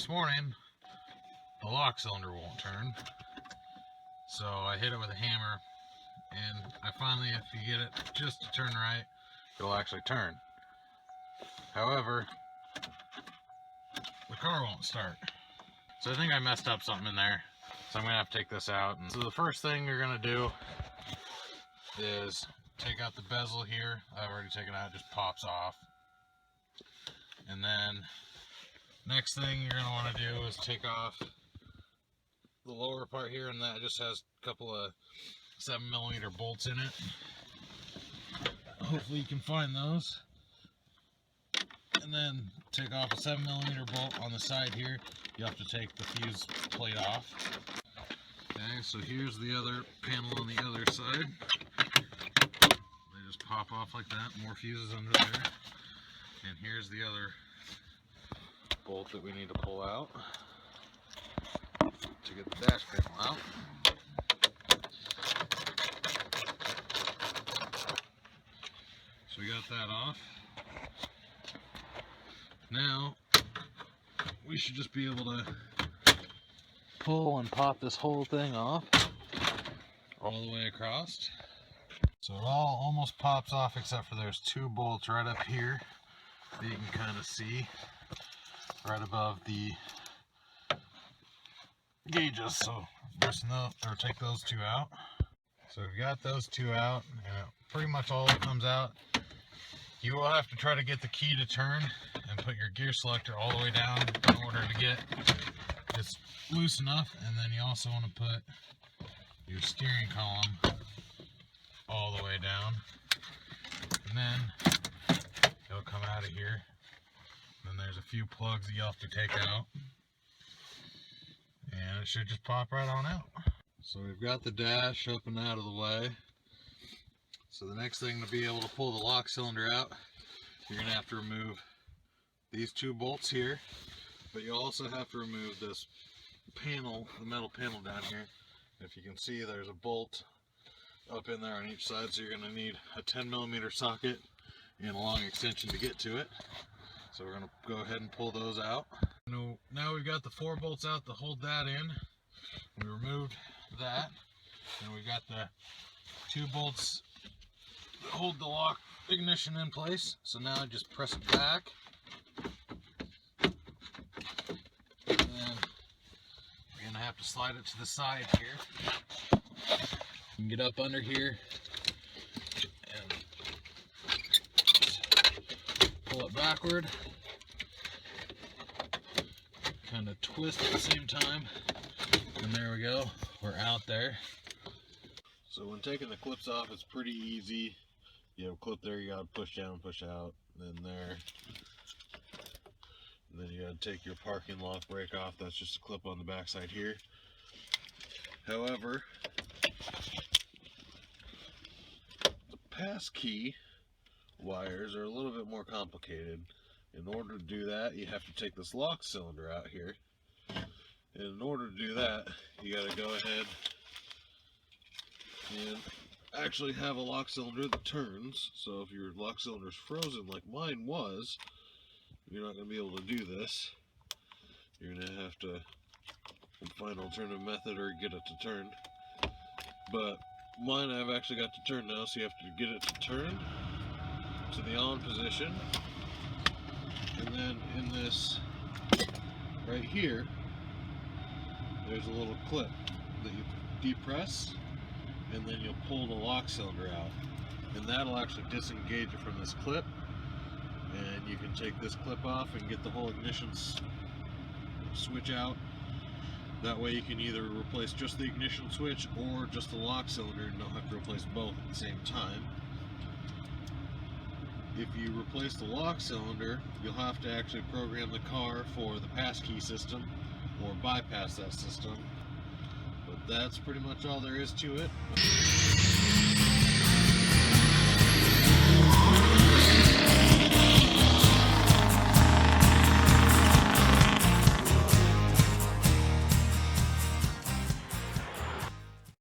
this morning the lock cylinder won't turn, so I hit it with a hammer, and I finally, if you get it just to turn right, it'll actually turn. However, the car won't start. So I think I messed up something in there, so I'm gonna have to take this out. And so the first thing you're gonna do is take out the bezel here. I've already taken it out, it just pops off. And then next thing you're gonna want to do is take off the lower part here, and that just has a couple of 7mm bolts in it. Hopefully you can find those. And then take off a 7mm bolt on the side here. You have to take the fuse plate off. Okay, so here's the other panel on the other side. They just pop off like that. More fuses under there. And here's the other bolt that we need to pull out to get the dash panel out. So we got that off. Now we should just be able to pull and pop this whole thing off all the way across. So it all almost pops off, except for there's two bolts right up here that you can kind of see right above the gauges. So take those two out. So we've got those two out, and pretty much all that comes out. You will have to try to get the key to turn and put your gear selector all the way down in order to get this loose enough. And then you also want to put your steering column all the way down, and then it'll come out of here. Then there's a few plugs that you'll have to take out, and it should just pop right on out. So we've got the dash up and out of the way. So the next thing to be able to pull the lock cylinder out, you're going to have to remove these two bolts here, but you also have to remove this panel, the metal panel down here. If you can see, there's a bolt up in there on each side, so you're going to need a 10mm socket and a long extension to get to it. So we're going to go ahead and pull those out. Now we've got the 4 bolts out to hold that in. We removed that, and we've got the 2 bolts that hold the lock ignition in place. So now just press it back, and then we're going to have to slide it to the side here. You can get up under here and pull it backward, kind of twist at the same time, and there we go, we're out there. So when taking the clips off, it's pretty easy. You have a clip there, you gotta push down, push out, then there. And then you gotta take your parking lock brake off. That's just a clip on the back side here. However, the pass key wires are a little bit more complicated. In order to do that, you have to take this lock cylinder out here. And in order to do that, you gotta go ahead and actually have a lock cylinder that turns. So if your lock cylinder is frozen like mine was, you're not going to be able to do this. You're going to have to find an alternative method or get it to turn. But mine I've actually got to turn now, so you have to get it to turn to the on position. And then in this right here, there's a little clip that you depress, and then you'll pull the lock cylinder out, and that'll actually disengage it from this clip, and you can take this clip off and get the whole ignition switch out. That way you can either replace just the ignition switch or just the lock cylinder and don't have to replace both at the same time. If you replace the lock cylinder, you'll have to actually program the car for the passkey system or bypass that system. But that's pretty much all there is to it.